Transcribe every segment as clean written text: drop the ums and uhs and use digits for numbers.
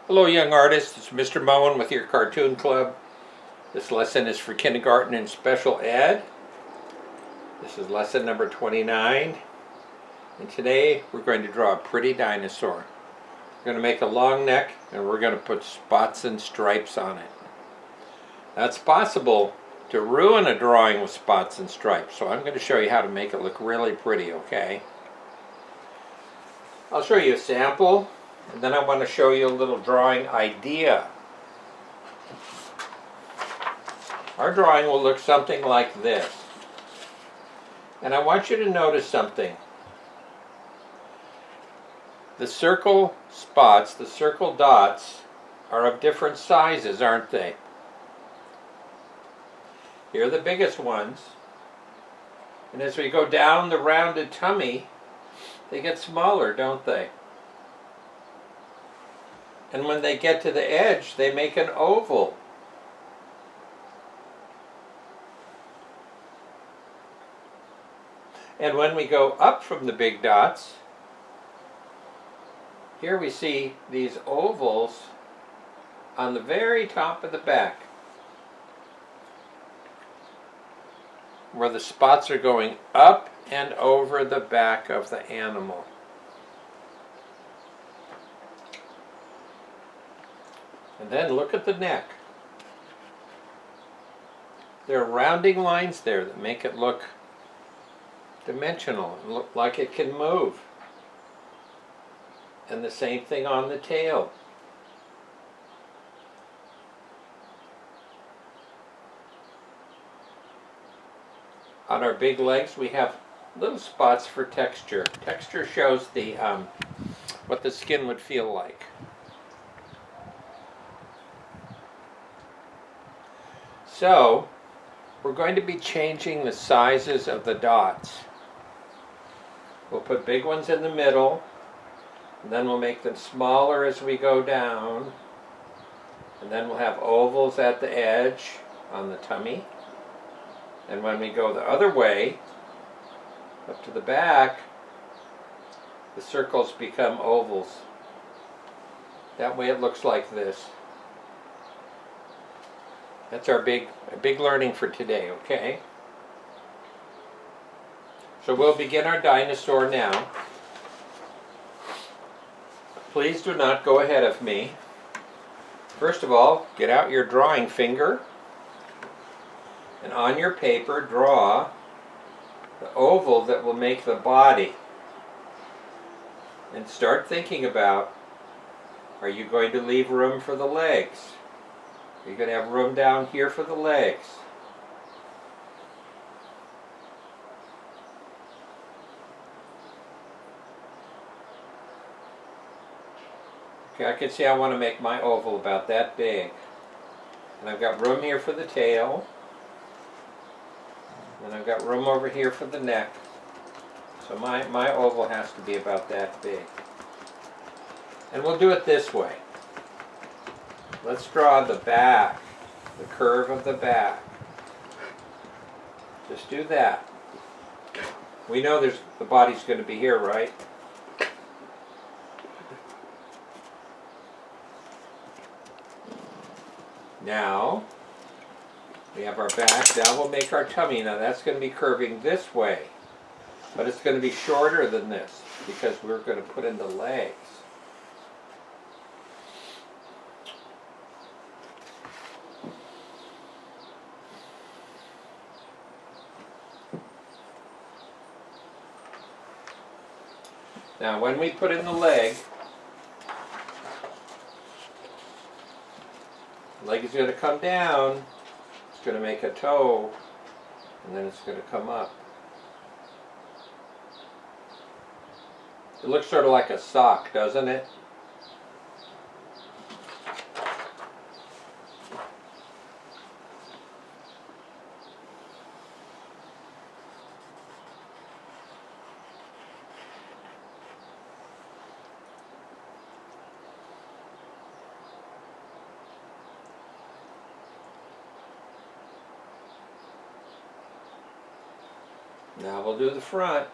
Hello young artists, it's Mr. Moen with your Cartoon Club. This lesson is for kindergarten and special ed. This is lesson number 29. And today we're going to draw a pretty dinosaur. We're going to make a long neck and we're going to put spots and stripes on it. Now it's possible to ruin a drawing with spots and stripes, so I'm going to show you how to make it look really pretty, okay? I'll show you a sample. And then I want to show you a little drawing idea. Our drawing will look something like this. And I want you to notice something. The circle spots, the circle dots, are of different sizes, aren't they? Here are the biggest ones. And as we go down the rounded tummy, they get smaller, don't they? And when they get to the edge, they make an oval. And when we go up from the big dots, here we see these ovals on the very top of the back, where the spots are going up and over the back of the animal. And then look at the neck. There are rounding lines there that make it look dimensional and look like it can move. And the same thing on the tail. On our big legs we have little spots for texture. Texture shows the what the skin would feel like. So, we're going to be changing the sizes of the dots. We'll put big ones in the middle, and then we'll make them smaller as we go down, and then we'll have ovals at the edge on the tummy. And when we go the other way, up to the back, the circles become ovals. That way it looks like this. That's our big learning for today, okay? So we'll begin our dinosaur now. Please do not go ahead of me. First of all, get out your drawing finger, and on your paper draw the oval that will make the body. And start thinking about, are you going to leave room for the legs? You're going to have room down here for the legs. Okay, I can see I want to make my oval about that big. And I've got room here for the tail. And I've got room over here for the neck. So my oval has to be about that big. And we'll do it this way. Let's draw the back, the curve of the back. Just do that. We know the body's going to be here, right? Now, we have our back. Now we'll make our tummy. Now that's going to be curving this way. But it's going to be shorter than this because we're going to put in the legs. Now when we put in the leg is going to come down, it's going to make a toe, and then it's going to come up. It looks sort of like a sock, doesn't it? Now we'll do the front.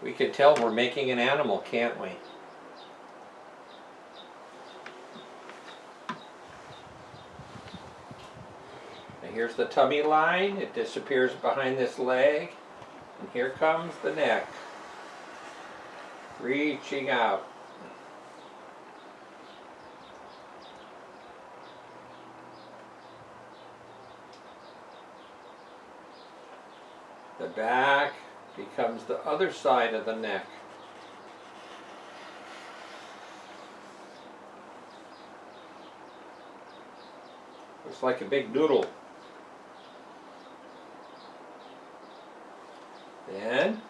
We can tell we're making an animal, can't we? Now here's the tummy line. It disappears behind this leg. And here comes the neck, reaching out. The back becomes the other side of the neck. Looks like a big noodle. Then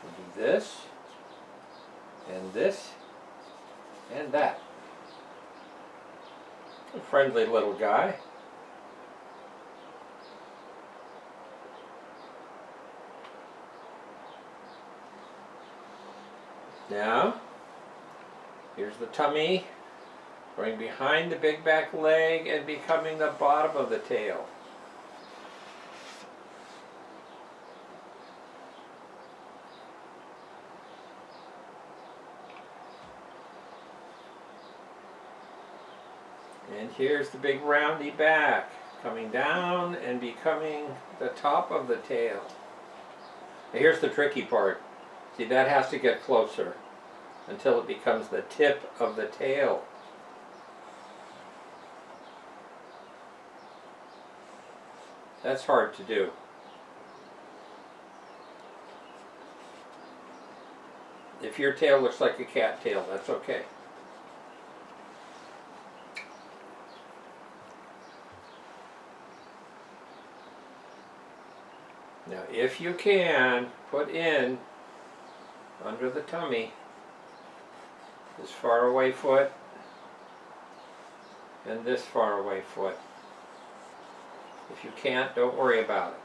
we'll do this, and that. A friendly little guy. Now, here's the tummy, going behind the big back leg and becoming the bottom of the tail. And here's the big roundy back, coming down and becoming the top of the tail. Now here's the tricky part. See, that has to get closer until it becomes the tip of the tail. That's hard to do. If your tail looks like a cat tail, that's okay. Now, if you can, put in under the tummy this far away foot and this far away foot. If you can't, don't worry about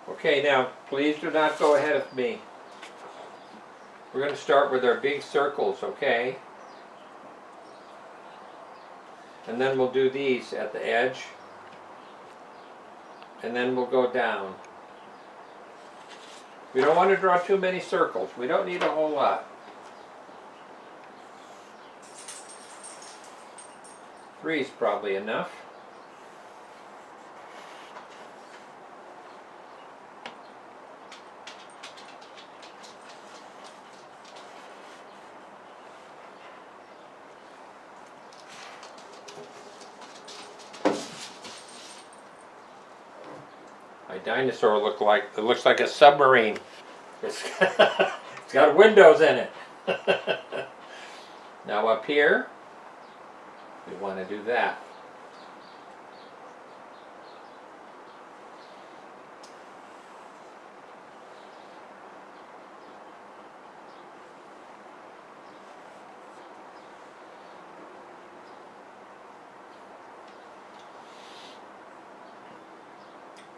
it. Okay, now please do not go ahead of me. We're going to start with our big circles, okay? And then we'll do these at the edge. And then we'll go down. We don't want to draw too many circles. We don't need a whole lot. 3 is probably enough. My dinosaur looks like a submarine. It's got windows in it. Now up here, we want to do that.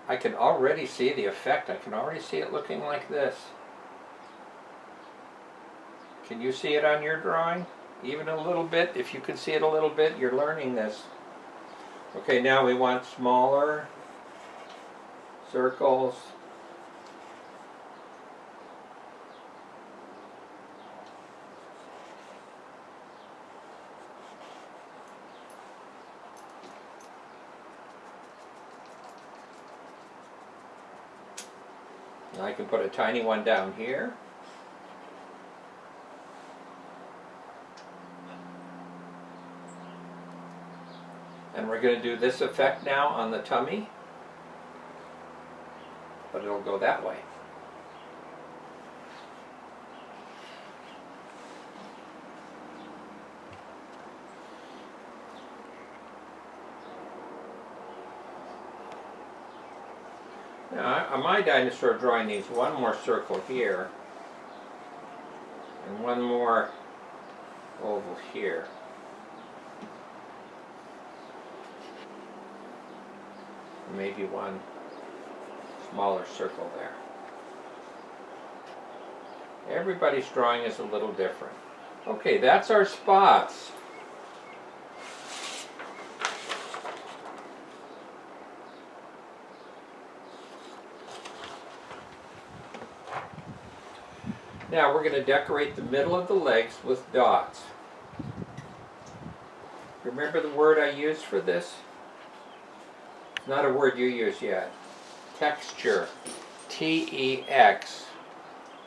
I can already see the effect. I can already see it looking like this. Can you see it on your drawing? Even a little bit? If you can see it a little bit, you're learning this. Okay, now we want smaller circles. I can put a tiny one down here. And we're going to do this effect now on the tummy, but it'll go that way. Now, on my dinosaur drawing needs one more circle here and one more oval here. Maybe one smaller circle there. Everybody's drawing is a little different. Okay, that's our spots. Now we're going to decorate the middle of the legs with dots. Remember the word I used for this? It's not a word you use yet. Texture. T-E-X.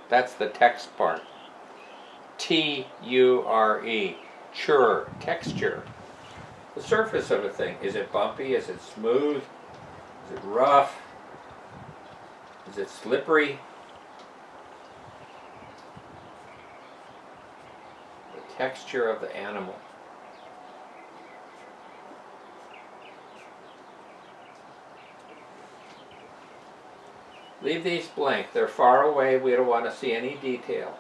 That's the text part. T-U-R-E. Chure. Texture. The surface of a thing. Is it bumpy? Is it smooth? Is it rough? Is it slippery? The texture of the animal. Leave these blank. They're far away. We don't want to see any detail.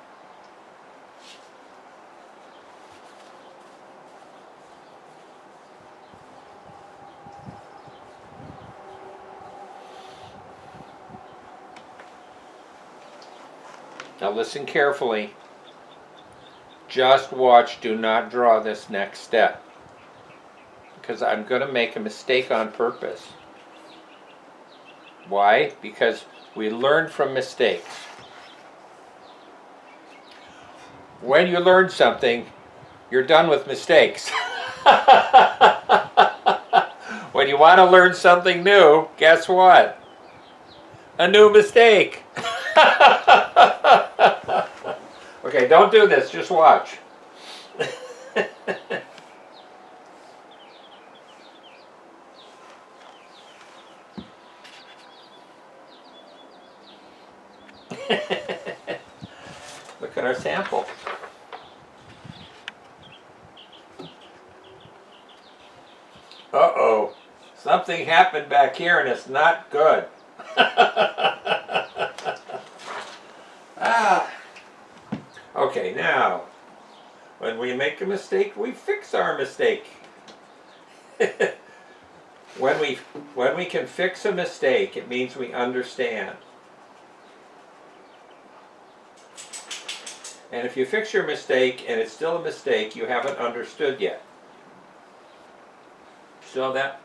Now listen carefully. Just watch. Do not draw this next step, because I'm going to make a mistake on purpose. Why? Because we learn from mistakes. When you learn something, you're done with mistakes. When you want to learn something new, guess what? A new mistake. Okay, don't do this, just watch. Look at our sample. Uh-oh, something happened back here and it's not good. Okay, now, when we make a mistake, we fix our mistake. When we can fix a mistake, it means we understand. And if you fix your mistake and it's still a mistake, you haven't understood yet. So that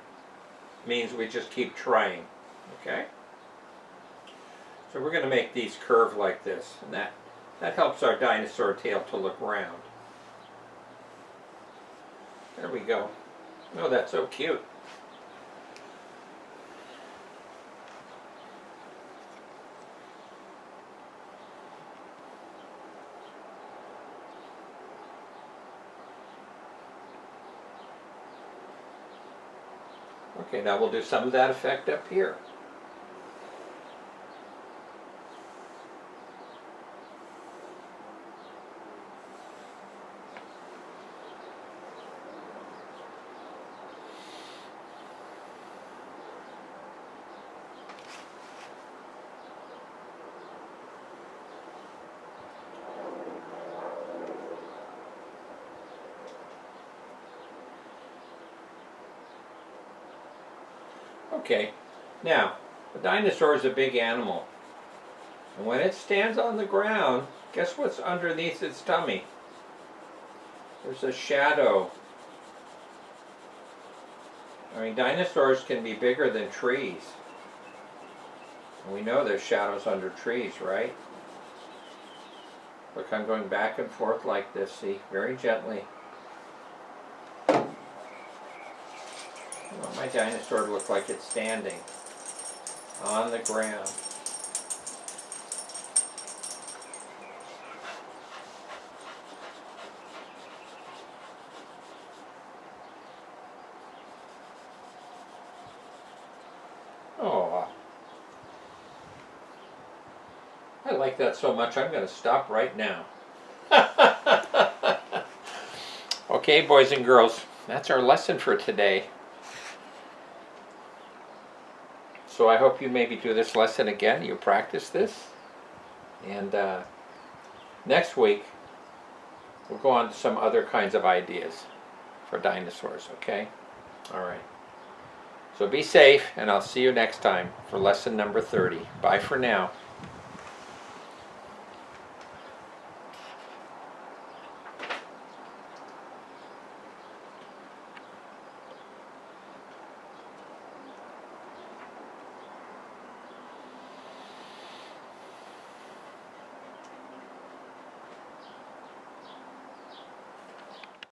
means we just keep trying, okay? So we're going to make these curve like this, and that helps our dinosaur tail to look round. There we go. Oh, that's so cute. Okay, now we'll do some of that effect up here. Okay, now, a dinosaur is a big animal. And when it stands on the ground, guess what's underneath its tummy? There's a shadow. I mean, dinosaurs can be bigger than trees. And we know there's shadows under trees, right? Look, I'm going back and forth like this, see? Very gently. I want my dinosaur to look like it's standing on the ground. Oh, I like that so much I'm going to stop right now. Okay, boys and girls, that's our lesson for today. So I hope you maybe do this lesson again, you practice this, and next week we'll go on to some other kinds of ideas for dinosaurs, okay? All right. So be safe, and I'll see you next time for lesson number 30. Bye for now.